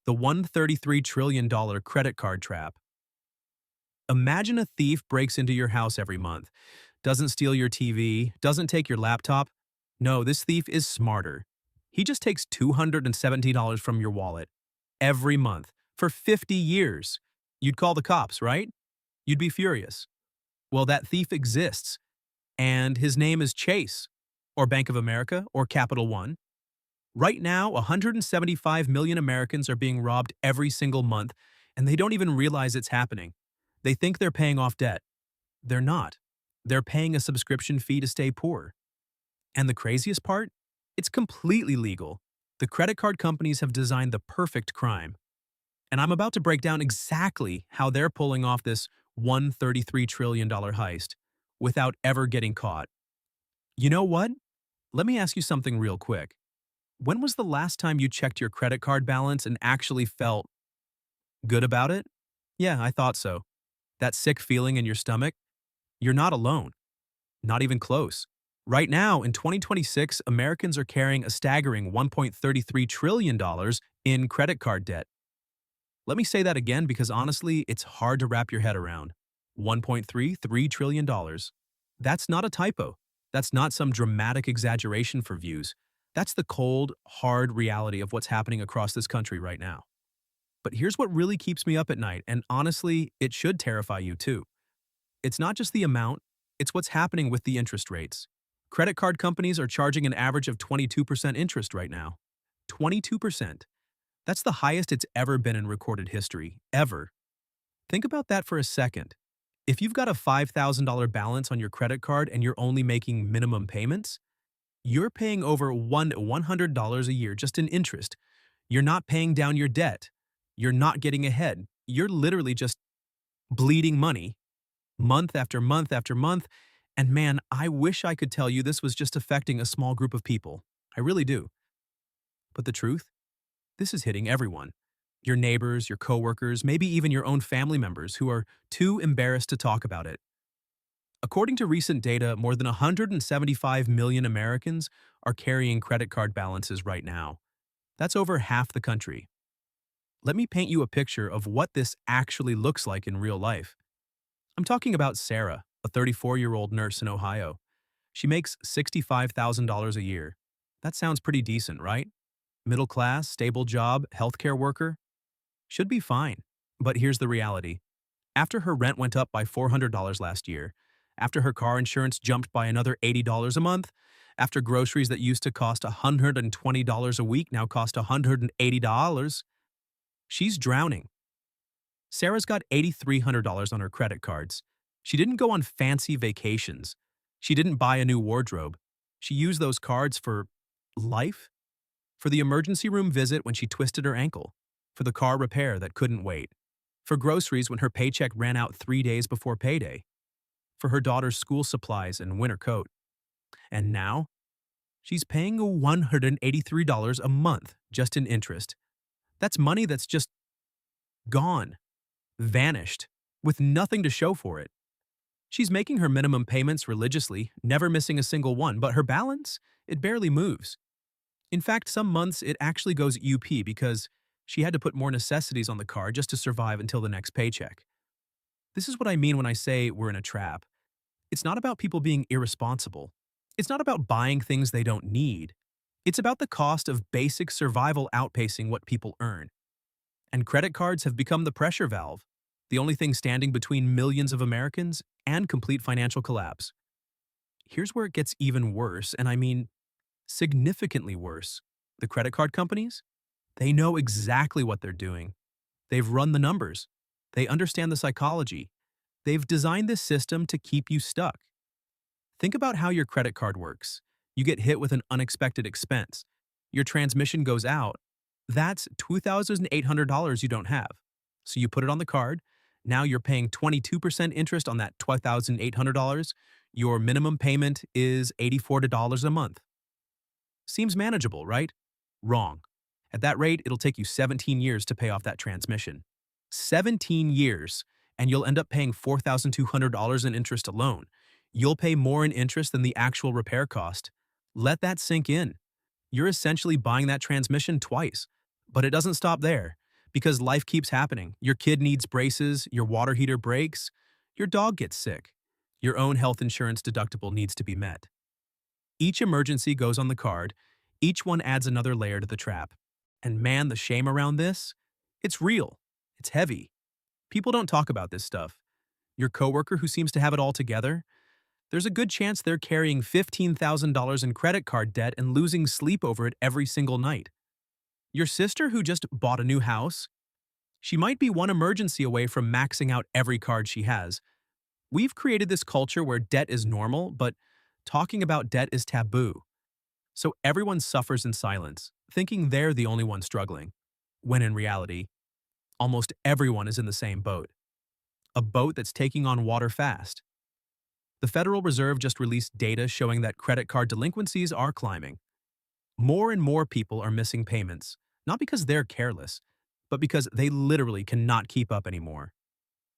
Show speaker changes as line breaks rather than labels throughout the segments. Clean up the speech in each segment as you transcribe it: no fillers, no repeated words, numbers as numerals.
The $133 trillion credit card trap. Imagine a thief breaks into your house every month, doesn't steal your TV, doesn't take your laptop. No, this thief is smarter. He just takes $270 from your wallet every month for 50 years. You'd call the cops, right? You'd be furious. Well, that thief exists, and his name is Chase, or Bank of America, or Capital One. Right now, 175 million Americans are being robbed every single month, and they don't even realize it's happening. They think they're paying off debt. They're not. They're paying a subscription fee to stay poor. And the craziest part? It's completely legal. The credit card companies have designed the perfect crime. And I'm about to break down exactly how they're pulling off this $133 trillion heist without ever getting caught. You know what? Let me ask you something real quick. When was the last time you checked your credit card balance and actually felt good about it? Yeah, I thought so. That sick feeling in your stomach? You're not alone. Not even close. Right now, in 2026, Americans are carrying a staggering $1.33 trillion in credit card debt. Let me say that again because honestly, it's hard to wrap your head around. $1.33 trillion. That's not a typo. That's not some dramatic exaggeration for views. That's the cold, hard reality of what's happening across this country right now. But here's what really keeps me up at night, and honestly, it should terrify you too. It's not just the amount, it's what's happening with the interest rates. Credit card companies are charging an average of 22% interest right now. 22%. That's the highest it's ever been in recorded history, ever. Think about that for a second. If you've got a $5,000 balance on your credit card and you're only making minimum payments, you're paying over $100 a year just in interest. You're not paying down your debt. You're not getting ahead. You're literally just bleeding money month after month after month. And man, I wish I could tell you this was just affecting a small group of people. I really do. But the truth? This is hitting everyone. Your neighbors, your coworkers, maybe even your own family members who are too embarrassed to talk about it. According to recent data, more than 175 million Americans are carrying credit card balances right now. That's over half the country. Let me paint you a picture of what this actually looks like in real life. I'm talking about Sarah, a 34-year-old nurse in Ohio. She makes $65,000 a year. That sounds pretty decent, right? Middle class, stable job, healthcare worker? Should be fine. But here's the reality. After her rent went up by $400 last year, after her car insurance jumped by another $80 a month, after groceries that used to cost $120 a week now cost $180, she's drowning. Sarah's got $8,300 on her credit cards. She didn't go on fancy vacations. She didn't buy a new wardrobe. She used those cards for life? For the emergency room visit when she twisted her ankle, for the car repair that couldn't wait, for groceries when her paycheck ran out 3 days before payday, for her daughter's school supplies and winter coat. And now, she's paying $183 a month just in interest. That's money that's just gone, vanished, with nothing to show for it. She's making her minimum payments religiously, never missing a single one, but her balance, it barely moves. In fact, some months it actually goes UP because she had to put more necessities on the card just to survive until the next paycheck. This is what I mean when I say we're in a trap. It's not about people being irresponsible. It's not about buying things they don't need. It's about the cost of basic survival outpacing what people earn. And credit cards have become the pressure valve, the only thing standing between millions of Americans and complete financial collapse. Here's where it gets even worse, and I mean significantly worse. The credit card companies? They know exactly what they're doing. They've run the numbers. They understand the psychology. They've designed this system to keep you stuck. Think about how your credit card works. You get hit with an unexpected expense. Your transmission goes out. That's $2,800 you don't have. So you put it on the card. Now you're paying 22% interest on that $2,800. Your minimum payment is $84 a month. Seems manageable, right? Wrong. At that rate, it'll take you 17 years to pay off that transmission. 17 years, and you'll end up paying $4,200 in interest alone. You'll pay more in interest than the actual repair cost. Let that sink in. You're essentially buying that transmission twice. But it doesn't stop there. Because life keeps happening. Your kid needs braces, your water heater breaks, your dog gets sick. Your own health insurance deductible needs to be met. Each emergency goes on the card, each one adds another layer to the trap. And man, the shame around this? It's real. It's heavy. People don't talk about this stuff. Your coworker who seems to have it all together? There's a good chance they're carrying $15,000 in credit card debt and losing sleep over it every single night. Your sister who just bought a new house? She might be one emergency away from maxing out every card she has. We've created this culture where debt is normal, but talking about debt is taboo. So everyone suffers in silence, thinking they're the only one struggling, when in reality, almost everyone is in the same boat. A boat that's taking on water fast. The Federal Reserve just released data showing that credit card delinquencies are climbing. More and more people are missing payments, not because they're careless, but because they literally cannot keep up anymore.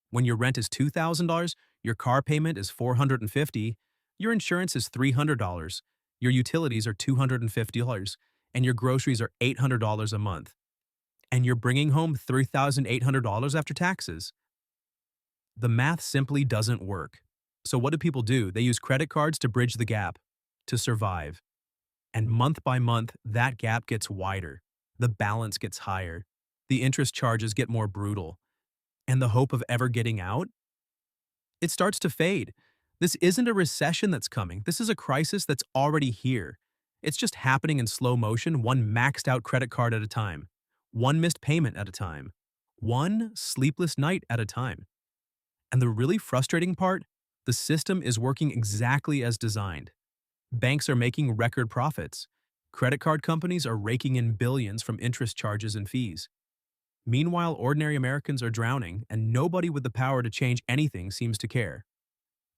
When your rent is $2,000, your car payment is $450, your insurance is $300, your utilities are $250, and your groceries are $800 a month. And you're bringing home $3,800 after taxes. The math simply doesn't work. So what do people do? They use credit cards to bridge the gap, to survive. And month by month, that gap gets wider. The balance gets higher. The interest charges get more brutal. And the hope of ever getting out? It starts to fade. This isn't a recession that's coming. This is a crisis that's already here. It's just happening in slow motion, one maxed out credit card at a time. One missed payment at a time. One sleepless night at a time. And the really frustrating part? The system is working exactly as designed. Banks are making record profits. Credit card companies are raking in billions from interest charges and fees. Meanwhile, ordinary Americans are drowning, and nobody with the power to change anything seems to care.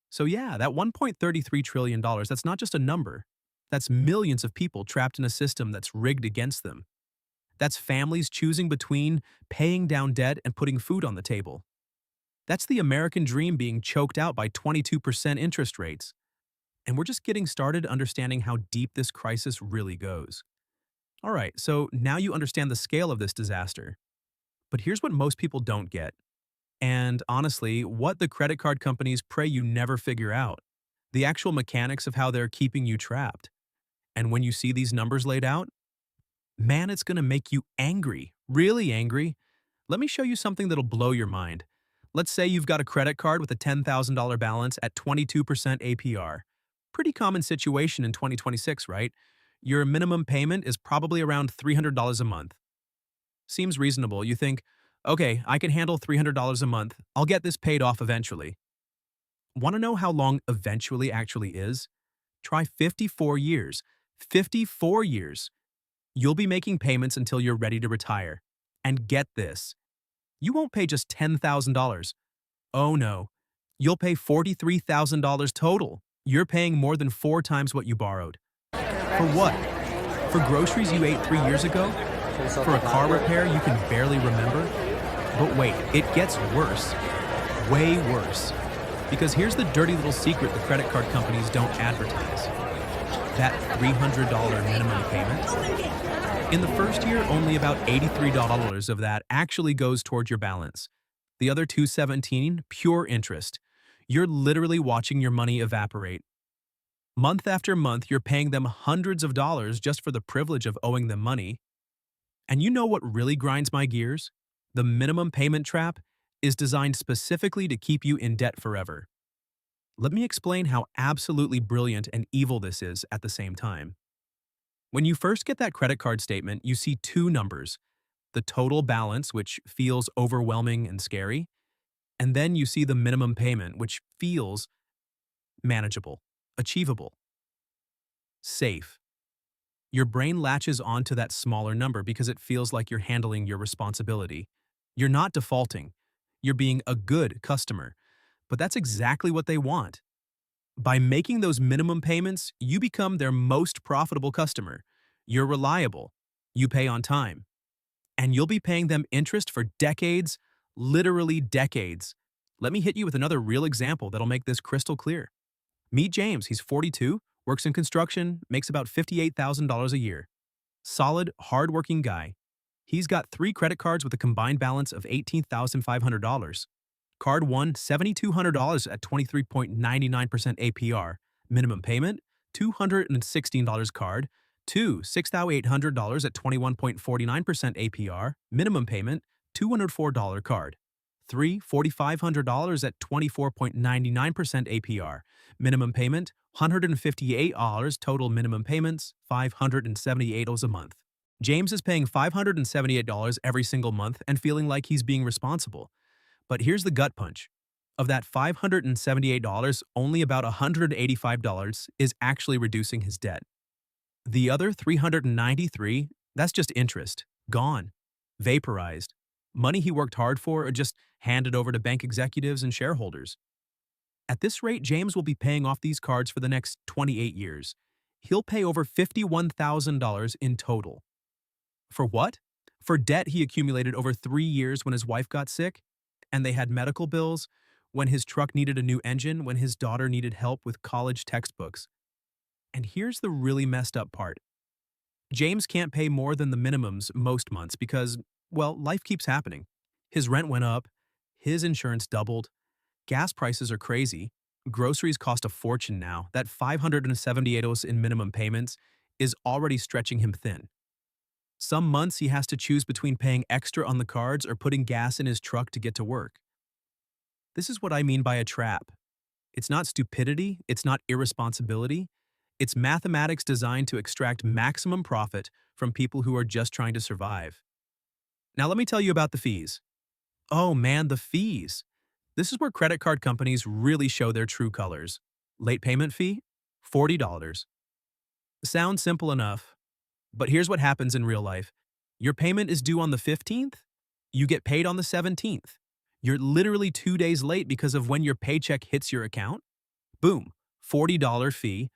So yeah, that $1.33 trillion, that's not just a number. That's millions of people trapped in a system that's rigged against them. That's families choosing between paying down debt and putting food on the table. That's the American dream being choked out by 22% interest rates. And we're just getting started understanding how deep this crisis really goes. All right, so now you understand the scale of this disaster. But here's what most people don't get. And honestly, what the credit card companies pray you never figure out. The actual mechanics of how they're keeping you trapped. And when you see these numbers laid out, man, it's going to make you angry, really angry. Let me show you something that'll blow your mind. Let's say you've got a credit card with a $10,000 balance at 22% APR. Pretty common situation in 2026, right? Your minimum payment is probably around $300 a month. Seems reasonable. You think, okay, I can handle $300 a month. I'll get this paid off eventually. Want to know how long eventually actually is? Try 54 years. 54 years. You'll be making payments until you're ready to retire. And get this, you won't pay just $10,000. Oh no, you'll pay $43,000 total. You're paying more than 4 times what you borrowed. For what? For groceries you ate 3 years ago? For a car repair you can barely remember? But wait, it gets worse. Way worse. Because here's the dirty little secret the credit card companies don't advertise. That $300 minimum payment? In the first year, only about $83 of that actually goes toward your balance. The other $217, pure interest. You're literally watching your money evaporate. Month after month, you're paying them hundreds of dollars just for the privilege of owing them money. And you know what really grinds my gears? The minimum payment trap is designed specifically to keep you in debt forever. Let me explain how absolutely brilliant and evil this is at the same time. When you first get that credit card statement, you see 2 numbers, the total balance, which feels overwhelming and scary, and then you see the minimum payment, which feels manageable, achievable, safe. Your brain latches onto that smaller number because it feels like you're handling your responsibility. You're not defaulting. You're being a good customer. But that's exactly what they want. By making those minimum payments, you become their most profitable customer. You're reliable. You pay on time. And you'll be paying them interest for decades, literally decades. Let me hit you with another real example that'll make this crystal clear. Meet James. He's 42, works in construction, makes about $58,000 a year. Solid, hardworking guy. He's got three credit cards with a combined balance of $18,500. Card 1, $7,200 at 23.99% APR. Minimum payment, $216 card. 2, $6,800 at 21.49% APR. Minimum payment, $204 card. 3, $4,500 at 24.99% APR. Minimum payment, $158. Total minimum payments, $578 a month. James is paying $578 every single month and feeling like he's being responsible. But here's the gut punch. Of that $578, only about $185 is actually reducing his debt. The other $393, that's just interest. Gone. Vaporized. Money he worked hard for or just handed over to bank executives and shareholders. At this rate, James will be paying off these cards for the next 28 years. He'll pay over $51,000 in total. For what? For debt he accumulated over 3 years when his wife got sick, and they had medical bills, when his truck needed a new engine, when his daughter needed help with college textbooks. And here's the really messed up part. James can't pay more than the minimums most months because, well, life keeps happening. His rent went up, his insurance doubled, gas prices are crazy, groceries cost a fortune now. That $578 in minimum payments is already stretching him thin. Some months he has to choose between paying extra on the cards or putting gas in his truck to get to work. This is what I mean by a trap. It's not stupidity, it's not irresponsibility. It's mathematics designed to extract maximum profit from people who are just trying to survive. Now let me tell you about the fees. Oh man, the fees. This is where credit card companies really show their true colors. Late payment fee? $40. Sounds simple enough, but here's what happens in real life. Your payment is due on the 15th, you get paid on the 17th. You're literally 2 days late because of when your paycheck hits your account. Boom, $40 fee.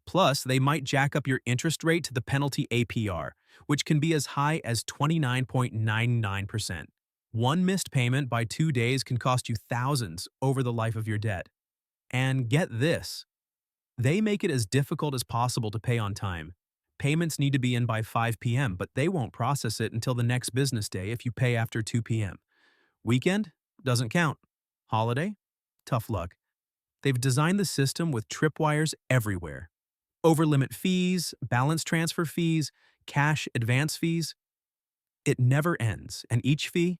Plus, they might jack up your interest rate to the penalty APR, which can be as high as 29.99%. One missed payment by 2 days can cost you thousands over the life of your debt. And get this, they make it as difficult as possible to pay on time. Payments need to be in by 5 p.m., but they won't process it until the next business day if you pay after 2 p.m. Weekend? Doesn't count. Holiday? Tough luck. They've designed the system with tripwires everywhere. Overlimit fees, balance transfer fees, cash advance fees. It never ends, and each fee,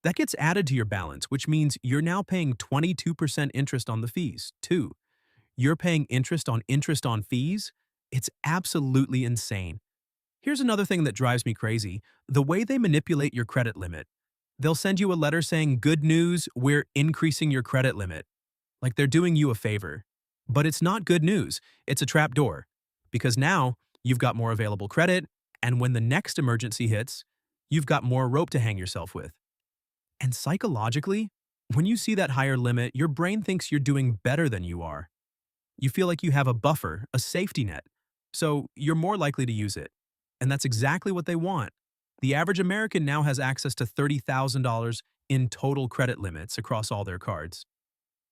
that gets added to your balance, which means you're now paying 22% interest on the fees, too. You're paying interest on fees? It's absolutely insane. Here's another thing that drives me crazy, the way they manipulate your credit limit. They'll send you a letter saying, "Good news, we're increasing your credit limit." Like they're doing you a favor. But it's not good news, it's a trap door. Because now, you've got more available credit, and when the next emergency hits, you've got more rope to hang yourself with. And psychologically, when you see that higher limit, your brain thinks you're doing better than you are. You feel like you have a buffer, a safety net. So you're more likely to use it. And that's exactly what they want. The average American now has access to $30,000 in total credit limits across all their cards.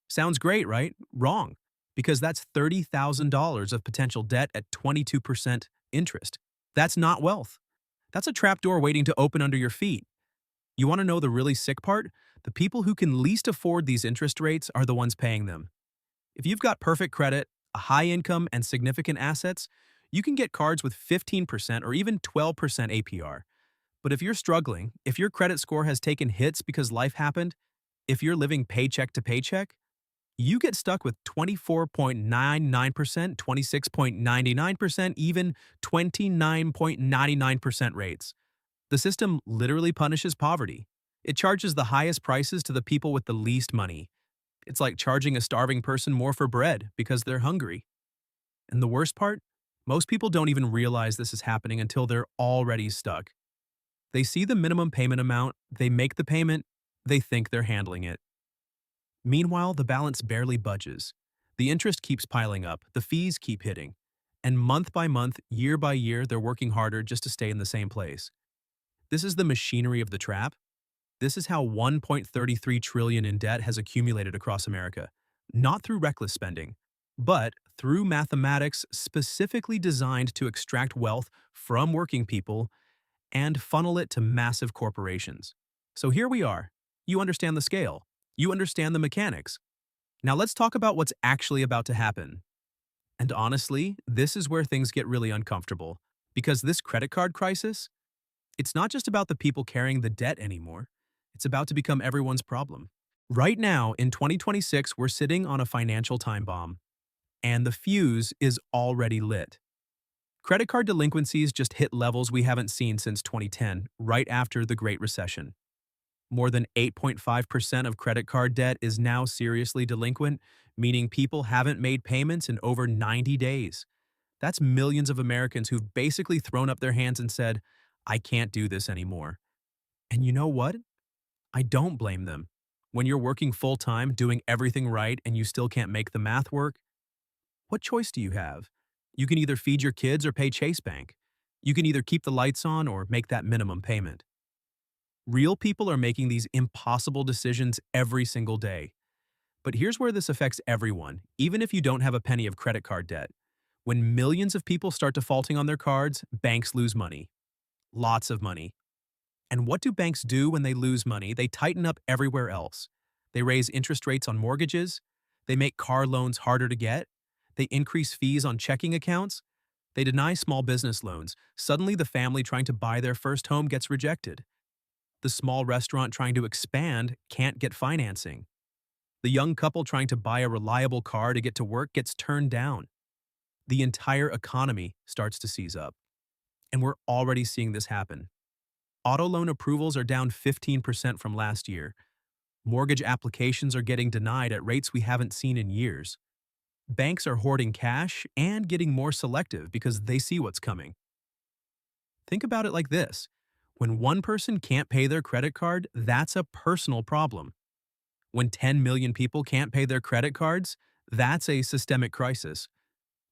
Sounds great, right? Wrong. Because that's $30,000 of potential debt at 22% interest. That's not wealth. That's a trapdoor waiting to open under your feet. You want to know the really sick part? The people who can least afford these interest rates are the ones paying them. If you've got perfect credit, a high income, and significant assets, you can get cards with 15% or even 12% APR. But if you're struggling, if your credit score has taken hits because life happened, if you're living paycheck to paycheck, you get stuck with 24.99%, 26.99%, even 29.99% rates. The system literally punishes poverty. It charges the highest prices to the people with the least money. It's like charging a starving person more for bread because they're hungry. And the worst part? Most people don't even realize this is happening until they're already stuck. They see the minimum payment amount, they make the payment, they think they're handling it. Meanwhile, the balance barely budges. The interest keeps piling up, the fees keep hitting. And month by month, year by year, they're working harder just to stay in the same place. This is the machinery of the trap. This is how $1.33 trillion in debt has accumulated across America. Not through reckless spending, but through mathematics specifically designed to extract wealth from working people and funnel it to massive corporations. So here we are. You understand the scale. You understand the mechanics. Now let's talk about what's actually about to happen. And honestly, this is where things get really uncomfortable. Because this credit card crisis, it's not just about the people carrying the debt anymore. It's about to become everyone's problem. Right now, in 2026, we're sitting on a financial time bomb, and the fuse is already lit. Credit card delinquencies just hit levels we haven't seen since 2010, right after the Great Recession. More than 8.5% of credit card debt is now seriously delinquent, meaning people haven't made payments in over 90 days. That's millions of Americans who've basically thrown up their hands and said, I can't do this anymore. And you know what? I don't blame them. When you're working full time, doing everything right, and you still can't make the math work, what choice do you have? You can either feed your kids or pay Chase Bank. You can either keep the lights on or make that minimum payment. Real people are making these impossible decisions every single day. But here's where this affects everyone, even if you don't have a penny of credit card debt. When millions of people start defaulting on their cards, banks lose money. Lots of money. And what do banks do when they lose money? They tighten up everywhere else. They raise interest rates on mortgages. They make car loans harder to get. They increase fees on checking accounts. They deny small business loans. Suddenly, the family trying to buy their first home gets rejected. The small restaurant trying to expand can't get financing. The young couple trying to buy a reliable car to get to work gets turned down. The entire economy starts to seize up. And we're already seeing this happen. Auto loan approvals are down 15% from last year. Mortgage applications are getting denied at rates we haven't seen in years. Banks are hoarding cash and getting more selective because they see what's coming. Think about it like this. When one person can't pay their credit card, that's a personal problem. When 10 million people can't pay their credit cards, that's a systemic crisis.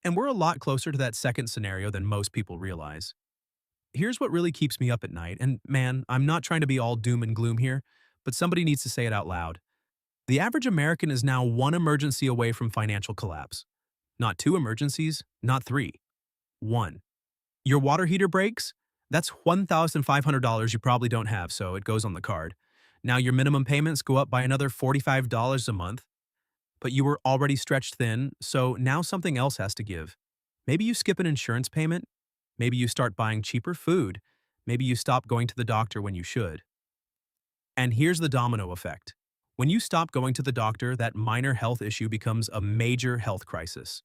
And we're a lot closer to that second scenario than most people realize. Here's what really keeps me up at night, and man, I'm not trying to be all doom and gloom here, but somebody needs to say it out loud. The average American is now one emergency away from financial collapse. Not two emergencies, not three. One. Your water heater breaks? That's $1,500 you probably don't have, so it goes on the card. Now your minimum payments go up by another $45 a month, but you were already stretched thin, so now something else has to give. Maybe you skip an insurance payment. Maybe you start buying cheaper food. Maybe you stop going to the doctor when you should. And here's the domino effect. When you stop going to the doctor, that minor health issue becomes a major health crisis.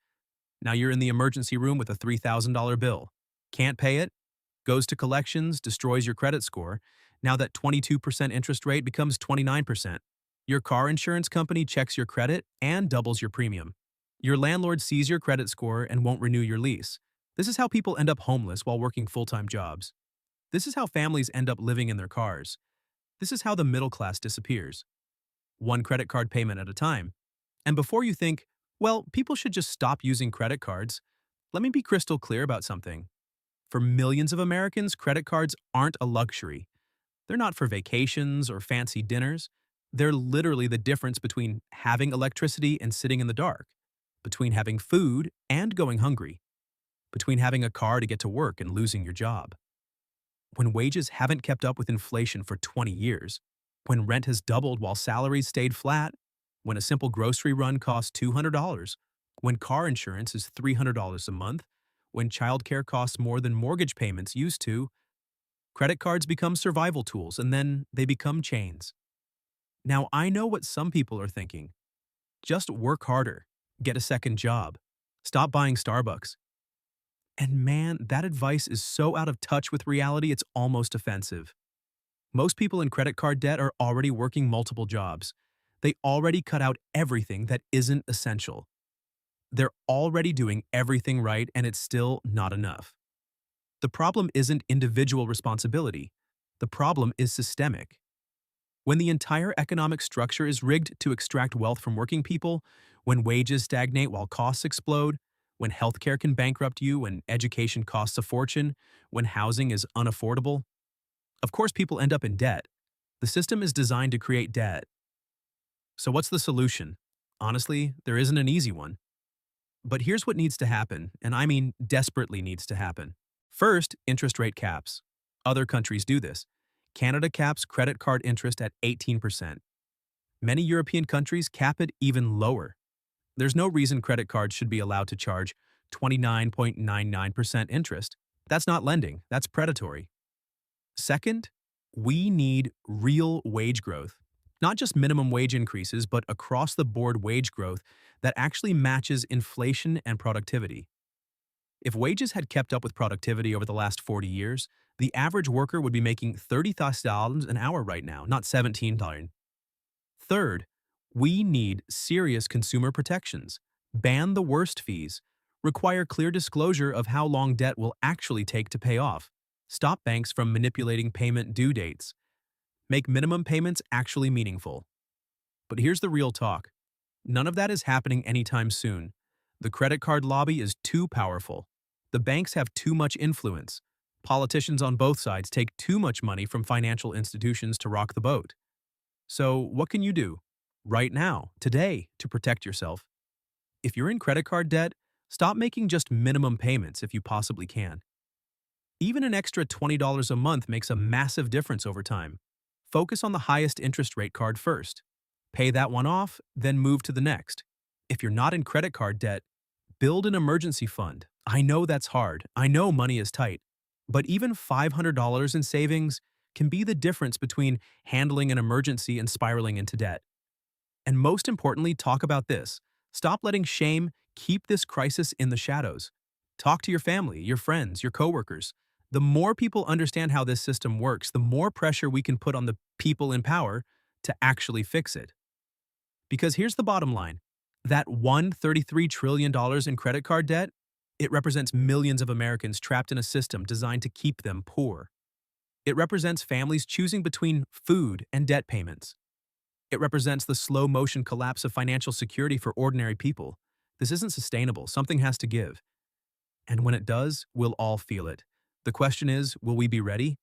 Now you're in the emergency room with a $3,000 bill. Can't pay it? Goes to collections, destroys your credit score. Now that 22% interest rate becomes 29%. Your car insurance company checks your credit and doubles your premium. Your landlord sees your credit score and won't renew your lease. This is how people end up homeless while working full-time jobs. This is how families end up living in their cars. This is how the middle class disappears. One credit card payment at a time. And before you think, well, people should just stop using credit cards, let me be crystal clear about something. For millions of Americans, credit cards aren't a luxury. They're not for vacations or fancy dinners. They're literally the difference between having electricity and sitting in the dark, between having food and going hungry, between having a car to get to work and losing your job. When wages haven't kept up with inflation for 20 years, when rent has doubled while salaries stayed flat, when a simple grocery run costs $200, when car insurance is $300 a month, when childcare costs more than mortgage payments used to, credit cards become survival tools and then they become chains. Now, I know what some people are thinking. Just work harder, get a second job, stop buying Starbucks. And man, that advice is so out of touch with reality it's almost offensive. Most people in credit card debt are already working multiple jobs. They already cut out everything that isn't essential. They're already doing everything right and it's still not enough. The problem isn't individual responsibility. The problem is systemic. When the entire economic structure is rigged to extract wealth from working people, when wages stagnate while costs explode, when healthcare can bankrupt you, when education costs a fortune, when housing is unaffordable, of course people end up in debt. The system is designed to create debt. So what's the solution? Honestly, there isn't an easy one. But here's what needs to happen, and I mean desperately needs to happen. First, interest rate caps. Other countries do this. Canada caps credit card interest at 18%. Many European countries cap it even lower. There's no reason credit cards should be allowed to charge 29.99% interest. That's not lending, that's predatory. Second, we need real wage growth. Not just minimum wage increases, but across the board wage growth that actually matches inflation and productivity. If wages had kept up with productivity over the last 40 years, the average worker would be making $30,000 an hour right now, not $17. Third, we need serious consumer protections. Ban the worst fees. Require clear disclosure of how long debt will actually take to pay off. Stop banks from manipulating payment due dates. Make minimum payments actually meaningful. But here's the real talk. None of that is happening anytime soon. The credit card lobby is too powerful. The banks have too much influence. Politicians on both sides take too much money from financial institutions to rock the boat. So, what can you do right now, today, to protect yourself? If you're in credit card debt, stop making just minimum payments if you possibly can. Even an extra $20 a month makes a massive difference over time. Focus on the highest interest rate card first. Pay that one off, then move to the next. If you're not in credit card debt, build an emergency fund. I know that's hard. I know money is tight. But even $500 in savings can be the difference between handling an emergency and spiraling into debt. And most importantly, talk about this. Stop letting shame keep this crisis in the shadows. Talk to your family, your friends, your coworkers. The more people understand how this system works, the more pressure we can put on the people in power to actually fix it. Because here's the bottom line. That $133 trillion in credit card debt, it represents millions of Americans trapped in a system designed to keep them poor. It represents families choosing between food and debt payments. It represents the slow-motion collapse of financial security for ordinary people. This isn't sustainable. Something has to give. And when it does, we'll all feel it. The question is, will we be ready?